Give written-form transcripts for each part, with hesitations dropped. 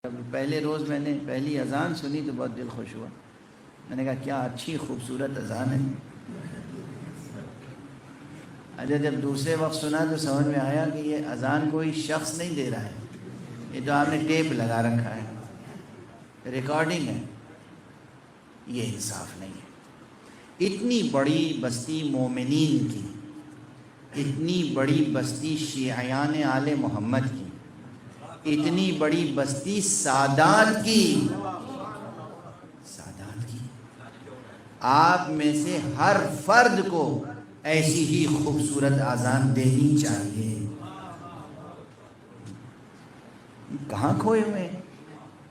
پہلے روز میں نے پہلی اذان سنی تو بہت دل خوش ہوا. میں نے کہا کیا اچھی خوبصورت اذان ہے. اچھا جب دوسرے وقت سنا تو سمجھ میں آیا کہ یہ اذان کوئی شخص نہیں دے رہا ہے, یہ تو آپ نے ٹیپ لگا رکھا ہے, ریکارڈنگ ہے. یہ انصاف نہیں ہے. اتنی بڑی بستی مومنین کی, اتنی بڑی بستی شیعیان آل محمد کی, اتنی بڑی بستی سادات کی, آپ میں سے ہر فرد کو ایسی ہی خوبصورت اذان دینی چاہیے. کہاں کھوئے ہوئے ہیں؟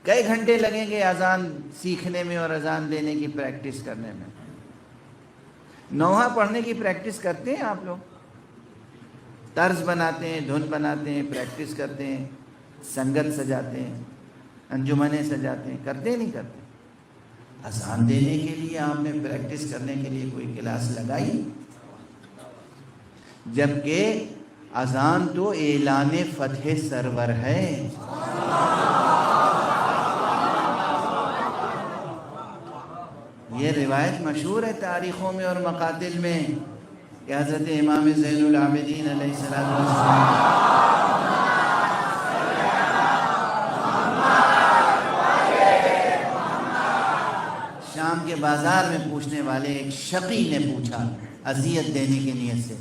کئی گھنٹے لگیں گے اذان سیکھنے میں اور اذان دینے کی پریکٹس کرنے میں. نوحہ پڑھنے کی پریکٹس کرتے ہیں آپ لوگ؟ طرز بناتے ہیں, دھن بناتے ہیں, پریکٹس کرتے ہیں, سنگت سجاتے ہیں, انجمنیں سجاتے ہیں, کرتے ہیں نہیں کرتے؟ اذان دینے کے لیے آپ نے پریکٹس کرنے کے لیے کوئی کلاس لگائی؟ جبکہ اذان تو اعلان فتح سرور ہے. یہ روایت مشہور ہے تاریخوں میں اور مقاتل میں کہ حضرت امام زین العابدین علیہ السلام شام کے بازار میں پوچھنے والے ایک شقی نے پوچھا اذیت دینے کی نیت سے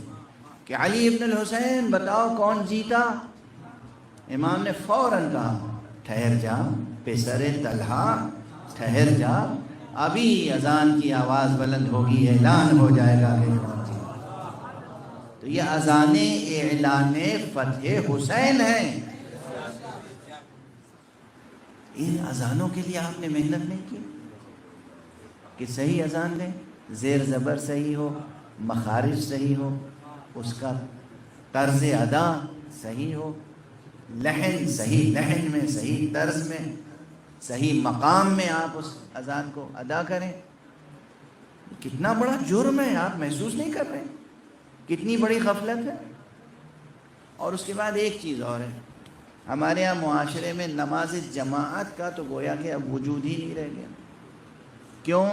کہ علی ابن الحسین بتاؤ کون جیتا؟ امام نے فوراً کہا ٹھہر جا پسر طلحہ, ٹھہر جا, ابھی اذان کی آواز بلند ہوگی, اعلان ہو جائے گا. تو یہ اذان اعلان فتح حسین ہے. ان اذانوں کے لیے آپ نے محنت نہیں کی کہ صحیح اذان دیں, زیر زبر صحیح ہو, مخارج صحیح ہو, اس کا طرز ادا صحیح ہو, لحن صحیح لحن میں, صحیح طرز میں, صحیح مقام میں آپ اس اذان کو ادا کریں. کتنا بڑا جرم ہے, آپ محسوس نہیں کر رہے کتنی بڑی غفلت ہے. اور اس کے بعد ایک چیز اور ہے, ہمارے یہاں معاشرے میں نماز جماعت کا تو گویا کہ اب وجود ہی نہیں رہ گیا. کیوں؟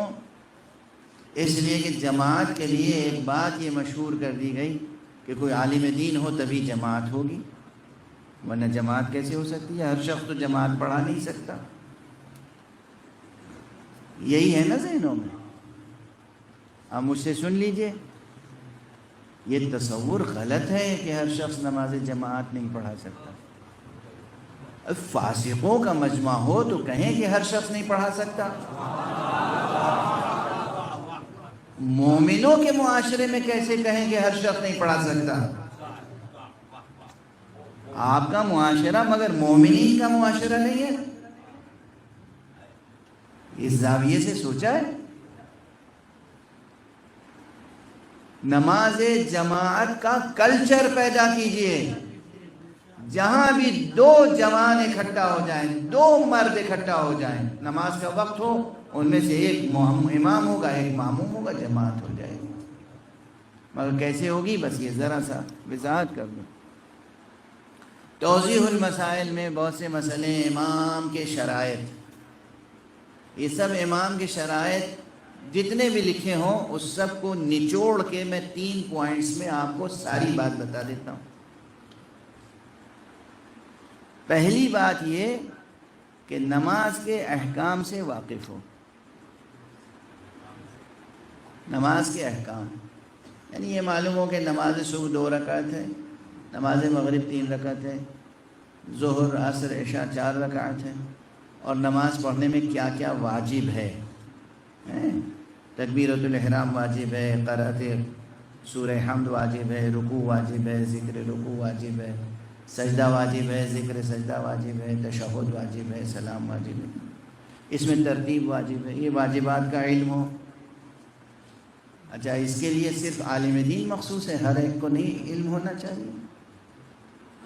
اس لیے کہ جماعت کے لیے ایک بات یہ مشہور کر دی گئی کہ کوئی عالم دین ہو تبھی جماعت ہوگی, ورنہ جماعت کیسے ہو سکتی ہے؟ ہر شخص تو جماعت پڑھا نہیں سکتا. یہی ہے نا ذہنوں میں. اب مجھ سے سن لیجئے, یہ تصور غلط ہے کہ ہر شخص نماز جماعت نہیں پڑھا سکتا. فاسقوں کا مجمع ہو تو کہیں کہ ہر شخص نہیں پڑھا سکتا. مومنوں کے معاشرے میں کیسے کہیں کہ ہر شخص نہیں پڑھا سکتا؟ آپ کا معاشرہ مگر مومنین کا معاشرہ نہیں ہے. اس زاویے سے سوچا ہے؟ نماز جماعت کا کلچر پیدا کیجئے. جہاں بھی دو جوان اکٹھا ہو جائیں, دو مرد اکٹھا ہو جائیں, نماز کا وقت ہو, ان میں سے ایک امام ہوگا ایک ماموم ہوگا, جماعت ہو جائے گی. مگر کیسے ہوگی؟ بس یہ ذرا سا وضاحت کر دوں. توضیح المسائل میں بہت سے مسئلے, امام کے شرائط, یہ سب امام کے شرائط جتنے بھی لکھے ہوں اس سب کو نچوڑ کے میں 3 پوائنٹس میں آپ کو ساری بات بتا دیتا ہوں. پہلی بات یہ کہ نماز کے احکام سے واقف ہو. نماز کے احکام یعنی یہ معلوم ہو کہ نماز صبح 2 رکعت ہے, نماز مغرب 3 رکعت ہے, ظہر عصر عشاء 4 رکعت ہے, اور نماز پڑھنے میں کیا کیا واجب ہے. تکبیرۃ الاحرام واجب ہے, قرأت سورہ حمد واجب ہے, رکوع واجب ہے, ذکر رکوع واجب ہے, سجدہ واجب ہے, ذکر سجدہ واجب ہے, تشہد واجب ہے, سلام واجب ہے, اس میں ترتیب واجب ہے. یہ واجبات کا علم ہو. اچھا, اس کے لیے صرف عالم دین مخصوص ہے, ہر ایک کو نہیں علم ہونا چاہیے.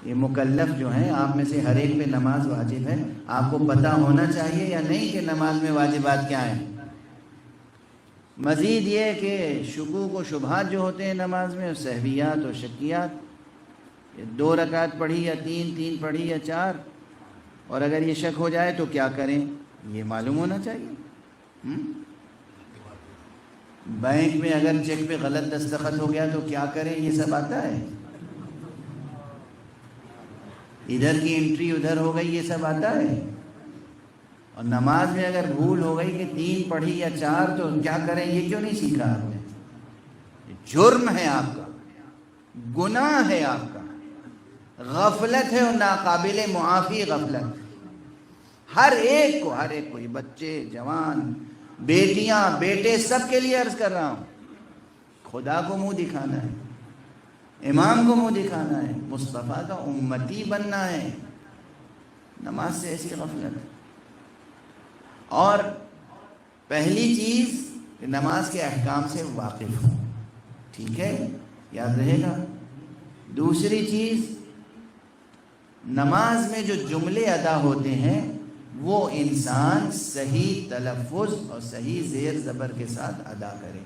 یہ مکلف جو ہیں آپ میں سے ہر ایک پہ نماز واجب ہے, آپ کو پتہ ہونا چاہیے یا نہیں کہ نماز میں واجبات کیا ہیں. مزید یہ کہ شکوک و شبہات جو ہوتے ہیں نماز میں, سہویات و شکیات, 2 رکعت پڑھی یا 3 پڑھی یا 4, اور اگر یہ شک ہو جائے تو کیا کریں یہ معلوم ہونا چاہیے. بینک میں اگر چیک پہ غلط دستخط ہو گیا تو کیا کریں یہ سب آتا ہے. ادھر کی انٹری ادھر ہو گئی یہ سب آتا ہے. اور نماز میں اگر بھول ہو گئی کہ 3 پڑھی یا 4 تو کیا کریں یہ کیوں نہیں سیکھا آپ نے. جرم ہے آپ کا, گناہ ہے آپ کا, غفلت ہے اور ناقابل معافی غفلت. ہر ایک کو یہ بچے جوان بیٹیاں بیٹے سب کے لیے عرض کر رہا ہوں. خدا کو منہ دکھانا ہے, امام کو منہ دکھانا ہے, مصطفیٰ کا امتی بننا ہے. نماز سے ایسی غفلت. اور پہلی چیز کہ نماز کے احکام سے واقف ہوں, ٹھیک ہے, یاد رہے گا. دوسری چیز, نماز میں جو جملے ادا ہوتے ہیں وہ انسان صحیح تلفظ اور صحیح زیر زبر کے ساتھ ادا کرے.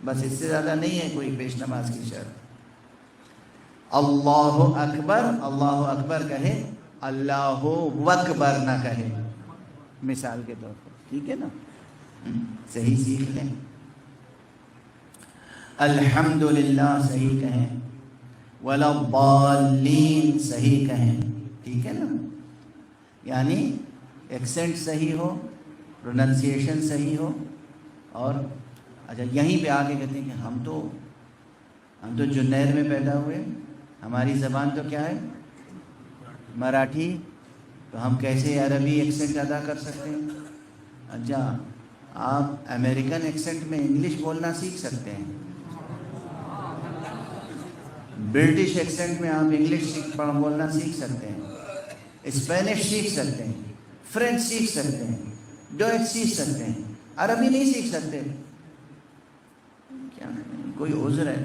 بس اس سے زیادہ نہیں ہے کوئی پیش نماز کی شرط. اللہ اکبر کہے, اللہ اکبر نہ کہے, مثال کے طور پر, ٹھیک ہے نا. صحیح سیکھ لیں. الحمدللہ صحیح کہیں, ولا الضالین صحیح کہیں, ٹھیک ہے نا. یعنی ایکسنٹ صحیح ہو, پروننسیشن صحیح ہو. اور اچھا یہیں پہ آ کے کہتے ہیں کہ ہم تو جنید میں پیدا ہوئے, ہماری زبان تو کیا ہے مراٹھی, تو ہم کیسے عربی ایکسنٹ ادا کر سکتے ہیں. اچھا آپ امریکن ایکسنٹ میں انگلش بولنا سیکھ سکتے ہیں, برٹش ایکسنٹ میں آپ انگلش بولنا سیکھ سکتے ہیں, اسپینش سیکھ سکتے ہیں, فرینچ سیکھ سکتے ہیں, ڈوئچ سیکھ سکتے ہیں, عربی نہیں سیکھ سکتے. کیا کوئی عذر ہے؟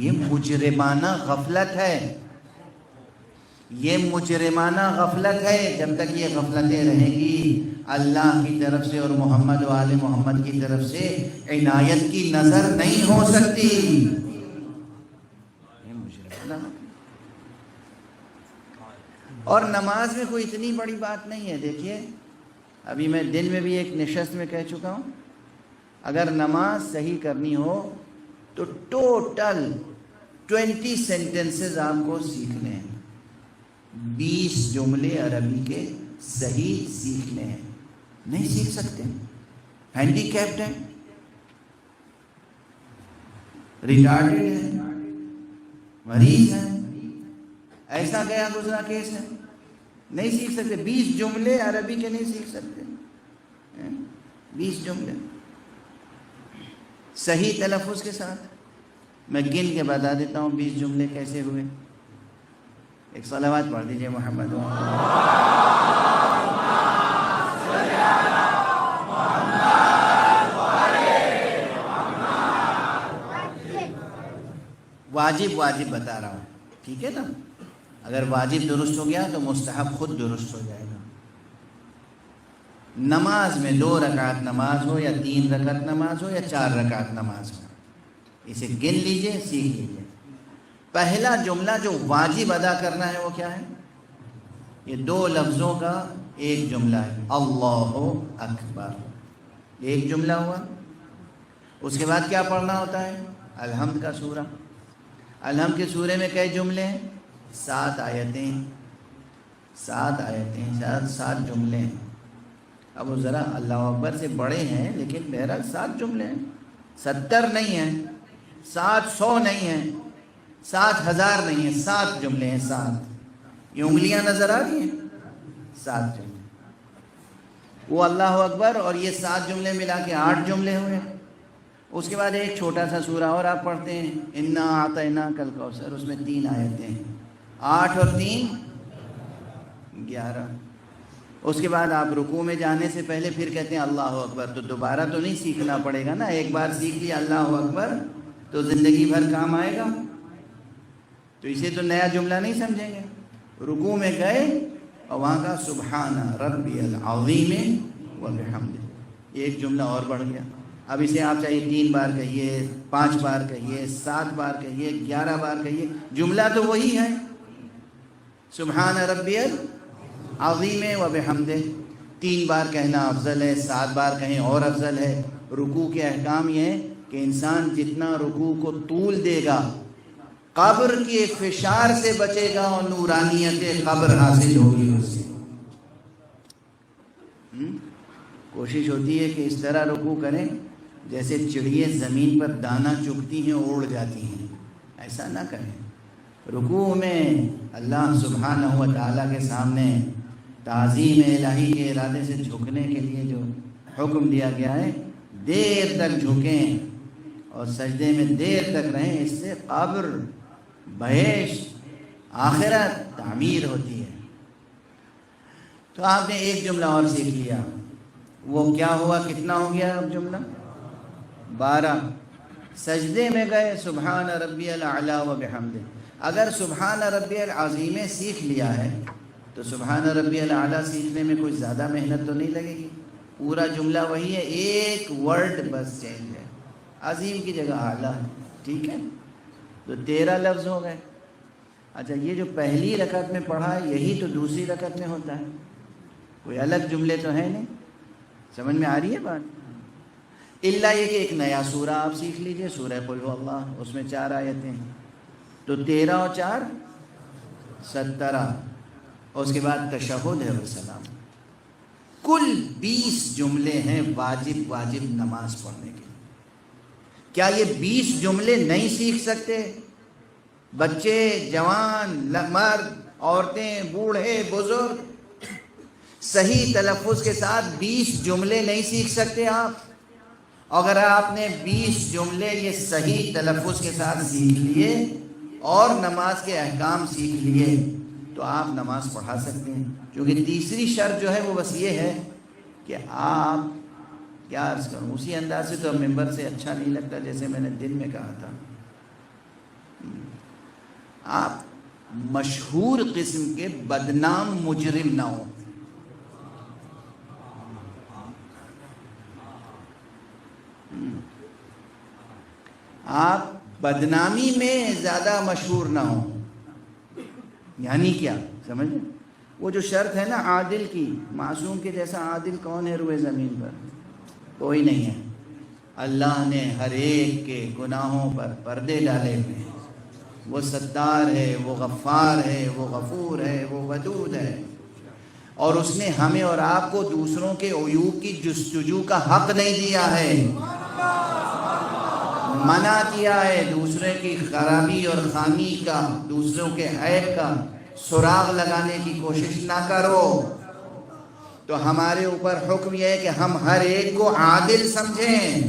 یہ مجرمانہ غفلت ہے, یہ مجرمانہ غفلت ہے. جب تک یہ غفلتیں رہیں گی اللہ کی طرف سے اور محمد و آل محمد کی طرف سے عنایت کی نظر نہیں ہو سکتی. یہ مجرمانہ. اور نماز میں کوئی اتنی بڑی بات نہیں ہے. دیکھیے ابھی میں دن میں بھی ایک نشست میں کہہ چکا ہوں, اگر نماز صحیح کرنی ہو تو ٹوٹل 20 سینٹنسز آپ کو سیکھنے ہیں, 20 جملے عربی کے صحیح سیکھنے ہیں. نہیں سیکھ سکتے, ہینڈی کیپڈ ہیں, ریٹارڈڈ ہیں, مریض ہیں, ایسا گیا گزرا کیس ہے, نہیں سیکھ سکتے. 20 جملے عربی کے نہیں سیکھ سکتے, 20 جملے صحیح تلفظ کے ساتھ. میں گن کے بتا دیتا ہوں 20 جملے کیسے ہوئے. ایک صلوات پڑھ دیجئے محمد. واجب بتا رہا ہوں, ٹھیک ہے نا. اگر واجب درست ہو گیا تو مستحب خود درست ہو جائے گا. نماز میں 2 رکعت نماز ہو یا 3 رکعت نماز ہو یا 4 رکعت نماز ہو, اسے گن لیجئے, سیکھ لیجئے. پہلا جملہ جو واجب ادا کرنا ہے وہ کیا ہے؟ یہ 2 لفظوں کا ایک جملہ ہے, اللہ اکبر. ایک جملہ ہوا. اس کے بعد کیا پڑھنا ہوتا ہے؟ الحمد کا سورہ. الحمد کے سورے میں کئی جملے ہیں؟ 7 آیتیں, 7 جملے ہیں. اب وہ ذرا اللہ اکبر سے بڑے ہیں لیکن بہرحال 7 جملے ہیں, 70 نہیں ہیں, 700 نہیں ہیں, 7,000 نہیں ہیں, 7 جملے ہیں. 7 یہ انگلیاں نظر آ رہی ہیں, 7 جملے. وہ اللہ اکبر اور یہ 7 جملے ملا کے 8 جملے ہوئے. اس کے بعد ایک چھوٹا سا سورہ اور آپ پڑھتے ہیں, انا اعطیناک الکوثر, اس میں 3 آیتیں ہیں, 8 اور 3 11. اس کے بعد آپ رکوع میں جانے سے پہلے پھر کہتے ہیں اللہ اکبر. تو دوبارہ تو نہیں سیکھنا پڑے گا نا, ایک بار سیکھ لیا اللہ اکبر تو زندگی بھر کام آئے گا. تو اسے تو نیا جملہ نہیں سمجھیں گے. رکوع میں گئے اور وہاں کا سبحان ربی العظیم وبحمدہ, ایک جملہ اور بڑھ گیا. اب اسے آپ چاہیے 3 بار کہیے, 5 بار کہیے, 7 بار کہیے, 11 بار کہیے, جملہ تو وہی ہے, سبحان ربی عظیم و بحمدہ 3 بار کہنا افضل ہے، 7 بار کہیں اور افضل ہے۔ رکوع کے احکام یہ ہے کہ انسان جتنا رکوع کو طول دے گا قبر کے فشار سے بچے گا اور نورانیت قبر حاصل ہوگی اسے۔ کوشش ہوتی ہے کہ اس طرح رکوع کریں جیسے چڑیے زمین پر دانہ چگتی ہیں اور اڑ جاتی ہیں، ایسا نہ کریں۔ رکوع میں اللہ سبحانہ و تعالیٰ کے سامنے تعظیم الہی کے ارادے سے جھکنے کے لیے جو حکم دیا گیا ہے، دیر تک جھکیں اور سجدے میں دیر تک رہیں، اس سے قبر، بہشت، آخرت تعمیر ہوتی ہے۔ تو آپ نے ایک جملہ اور سیکھ لیا، وہ کیا ہوا؟ کتنا ہو گیا اب جملہ؟ 12۔ سجدے میں گئے سبحان ربی الاعلی و بحمدہ۔ اگر سبحان ربی العظیم سیکھ لیا ہے تو سبحان ربی الاعلی سیکھنے میں کوئی زیادہ محنت تو نہیں لگے گی، پورا جملہ وہی ہے، ایک ورڈ بس چینج ہے، عظیم کی جگہ اعلیٰ ہے، ٹھیک ہے؟ تو 13 لفظ ہو گئے۔ اچھا، یہ جو پہلی رکعت میں پڑھا ہے یہی تو دوسری رکعت میں ہوتا ہے، کوئی الگ جملے تو ہیں نہیں؟ سمجھ میں آ رہی ہے بات؟ الا یہ کہ ایک نیا سورہ آپ سیکھ لیجئے، سورہ قل هو اللہ، اس میں 4 آیتیں ہیں، تو 13 اور 4 17، اور اس کے بعد تشہد ہے اور سلام۔ کل 20 جملے ہیں واجب نماز پڑھنے کے۔ کیا یہ 20 جملے نہیں سیکھ سکتے؟ بچے، جوان، مرد، عورتیں، بوڑھے، بزرگ صحیح تلفظ کے ساتھ 20 جملے نہیں سیکھ سکتے آپ؟ اگر آپ نے 20 جملے یہ صحیح تلفظ کے ساتھ سیکھ لیے اور نماز کے احکام سیکھ لیے تو آپ نماز پڑھا سکتے ہیں، کیونکہ تیسری شرط جو ہے وہ بس یہ ہے کہ آپ، کیا عرض کروں، اسی انداز سے تو ممبر سے اچھا نہیں لگتا جیسے میں نے دن میں کہا تھا، آپ مشہور قسم کے بدنام مجرم نہ ہوں۔ آپ بدنامی میں زیادہ مشہور نہ ہوں، یعنی کیا سمجھیں؟ وہ جو شرط ہے نا عادل کی، معصوم کے جیسا عادل کون ہے روئے زمین پر؟ کوئی نہیں ہے۔ اللہ نے ہر ایک کے گناہوں پر پردے ڈالے ہوئے ہیں، وہ ستار ہے، وہ غفار ہے، وہ غفور ہے، وہ ودود ہے، اور اس نے ہمیں اور آپ کو دوسروں کے عیوب کی جستجو کا حق نہیں دیا ہے، منع کیا ہے دوسرے کی خرابی اور خامی کا، دوسروں کے عیب کا سراغ لگانے کی کوشش نہ کرو۔ تو ہمارے اوپر حکم یہ ہے کہ ہم ہر ایک کو عادل سمجھیں،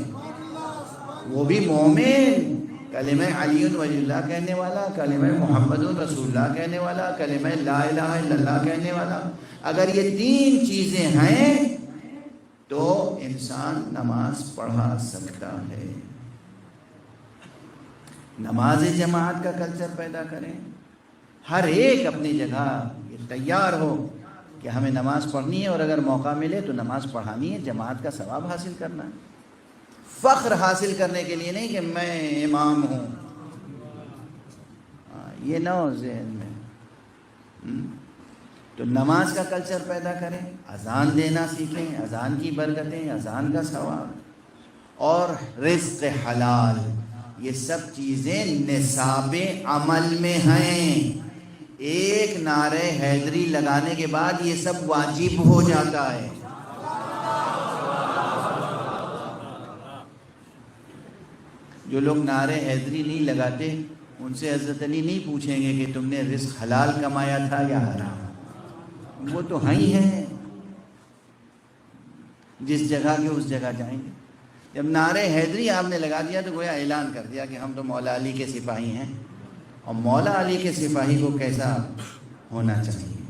وہ بھی مومن، کلمہ علی ولی اللہ کہنے والا، کلمہ محمد رسول اللہ کہنے والا، کلمہ لا الہ الا اللہ کہنے والا۔ اگر یہ 3 چیزیں ہیں تو انسان نماز پڑھا سکتا ہے۔ نماز جماعت کا کلچر پیدا کریں، ہر ایک اپنی جگہ یہ تیار ہو کہ ہمیں نماز پڑھنی ہے، اور اگر موقع ملے تو نماز پڑھانی ہے، جماعت کا ثواب حاصل کرنا ہے، فخر حاصل کرنے کے لیے نہیں کہ میں امام ہوں، یہ نہ ہو ذہن میں۔ تو نماز کا کلچر پیدا کریں، اذان دینا سیکھیں، اذان کی برکتیں، اذان کا ثواب، اور رزق حلال، یہ سب چیزیں نصاب عمل میں ہیں۔ ایک نعرہ حیدری لگانے کے بعد یہ سب واجب ہو جاتا ہے۔ جو لوگ نعرہ حیدری نہیں لگاتے ان سے حضرت علی نہیں پوچھیں گے کہ تم نے رزق حلال کمایا تھا یا حرام، وہ تو ہی ہیں، جس جگہ کے اس جگہ جائیں گے۔ جب نعرہ حیدری آپ نے لگا دیا تو گویا اعلان کر دیا کہ ہم تو مولا علی کے سپاہی ہیں، اور مولا علی کے سپاہی کو کیسا ہونا چاہیے؟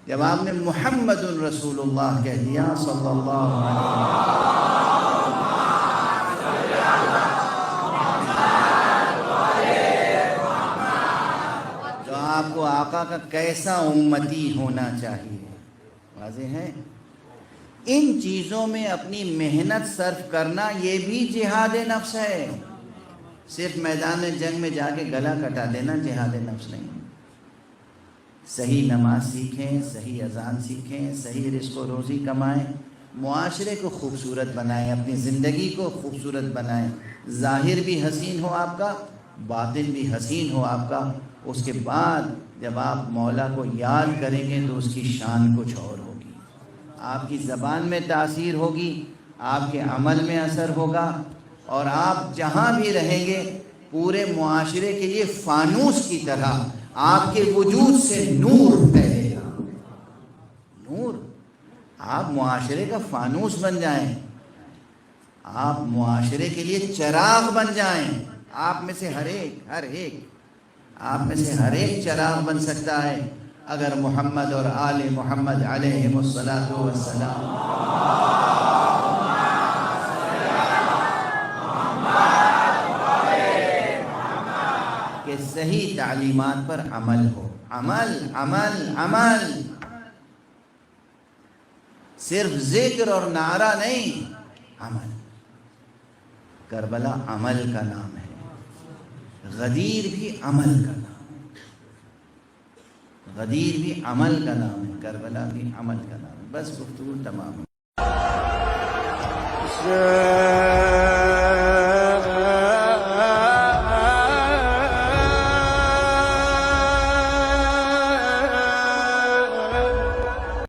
جب آپ نے محمد الرسول اللہ کہہ دیا صلی اللہ علیہ وسلم، تو آپ کو آقا کا کیسا امتی ہونا چاہیے، واضح ہے۔ ان چیزوں میں اپنی محنت صرف کرنا یہ بھی جہاد نفس ہے، صرف میدان جنگ میں جا کے گلا کٹا دینا جہاد نفس نہیں۔ صحیح نماز سیکھیں، صحیح اذان سیکھیں، صحیح رزق و روزی کمائیں، معاشرے کو خوبصورت بنائیں، اپنی زندگی کو خوبصورت بنائیں، ظاہر بھی حسین ہو آپ کا، باطن بھی حسین ہو آپ کا۔ اس کے بعد جب آپ مولا کو یاد کریں گے تو اس کی شان کچھ اور ہوگی، آپ کی زبان میں تاثیر ہوگی، آپ کے عمل میں اثر ہوگا، اور آپ جہاں بھی رہیں گے پورے معاشرے کے لیے فانوس کی طرح آپ کے وجود سے نور پھیلے گا۔ نور، آپ معاشرے کا فانوس بن جائیں، آپ معاشرے کے لیے چراغ بن جائیں۔ آپ میں سے ہر ایک آپ میں سے ہر ایک چراغ بن سکتا ہے اگر محمد اور آل محمد علیہم الصلاۃ والسلام کہ صحیح تعلیمات پر عمل ہو۔ عمل عمل عمل، صرف ذکر اور نعرہ نہیں، عمل۔ کربلا عمل کا نام ہے، غدیر بھی عمل کا نام ہے، غدیر بھی عمل کا نام ہے، کربلا بھی عمل کا نام ہے۔ بس گفتگو تمام ہے۔